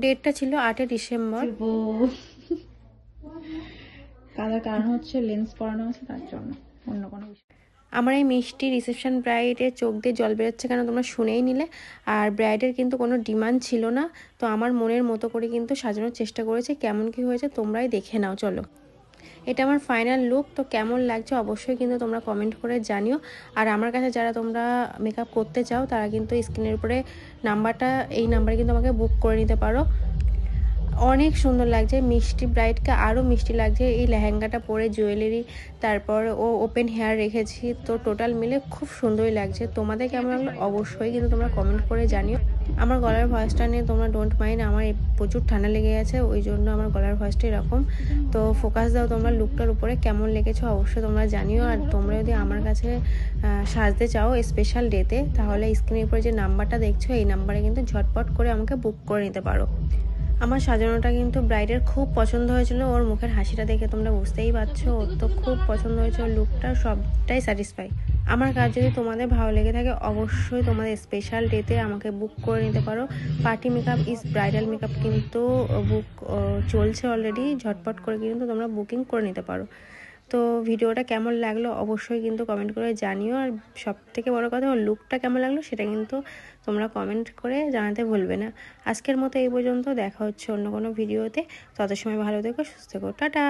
ডেটটা ছিল 8 December. Colour কারণ হচ্ছে লেন্স পরানো আছে তার জন্য, অন্য কোনো বিষয়। আমার এই মিষ্টি রিসেপশন ব্রাইডের চোখ দিয়ে জল বেরোচ্ছে কেন তোমরা শুনেই নিলে। আর ব্রাইডের কিন্তু কোনো ডিমান্ড ছিল না, তো আমার মনের মতো করে কিন্তু সাজানোর চেষ্টা করেছে। কেমন কি হয়েছে তোমরাই দেখে নাও চলো। এটা আমার ফাইনাল লুক। তো কেমন লাগছে অবশ্যই কিন্তু তোমরা কমেন্ট করে জানিও। আর আমার কাছে যারা তোমরা মেকআপ করতে চাও তারা কিন্তু স্ক্রিনের উপরে নাম্বারটা, এই নাম্বারে কিন্তু আমাকে বুক করে নিতে পারো। অনেক সুন্দর লাগছে, মিষ্টি ব্রাইডকে আরও মিষ্টি লাগছে এই লেহেঙ্গাটা পরে, জুয়েলারি, তারপর ও ওপেন হেয়ার রেখেছি, তো টোটাল মিলে খুব সুন্দরই লাগছে। তোমাদের কেমন লাগলো অবশ্যই কিন্তু তোমরা কমেন্ট করে জানিও। আমার গলার ভয়েসটা নিয়ে তোমরা ডোন্ট মাইন্ড, আমার প্রচুর ঠান্ডা লেগে গেছে, ওই জন্য আমার গলার ভয়েসটা এরকম। তো ফোকাস দাও তোমরা লুকটার উপরে, কেমন লেগেছে অবশ্যই তোমরা জানিও। আর তোমরা যদি আমার কাছে সাজতে চাও স্পেশাল ডেতে, তাহলে স্ক্রিনের উপরে যে নাম্বারটা দেখছো এই নাম্বারে কিন্তু ঝটপট করে আমাকে বুক করে নিতে পারো। আমার সাজানোটা কিন্তু ব্রাইডের খুব পছন্দ হয়েছিল, ওর মুখের হাসিটা দেখে তোমরা বুঝতেই পারছো, ওর তো খুব পছন্দ হয়েছে, ওর লুকটা সবটাই স্যাটিসফাই। আমার কাজ যদি তোমাদের ভালো লেগে থাকে অবশ্যই তোমাদের স্পেশাল ডেতে আমাকে বুক করে নিতে পারো। Party makeup is bridal makeup কিন্তু বুক চলছে অলরেডি, ঝটপট করে কিন্তু তোমরা বুকিং করে নিতে পারো। তো ভিডিওটা কেমন লাগলো অবশ্যই কিন্তু কমেন্ট করে জানিও। আর সব থেকে বড়ো কথা, ওর লুকটা কেমন লাগলো সেটা কিন্তু তোমরা কমেন্ট করে জানাতে ভুলবে না। আজকের মতো এই পর্যন্ত, দেখা হচ্ছে অন্য কোনো ভিডিওতে। তত সময় ভালো থেকো, সুস্থ থেকো, টাটা।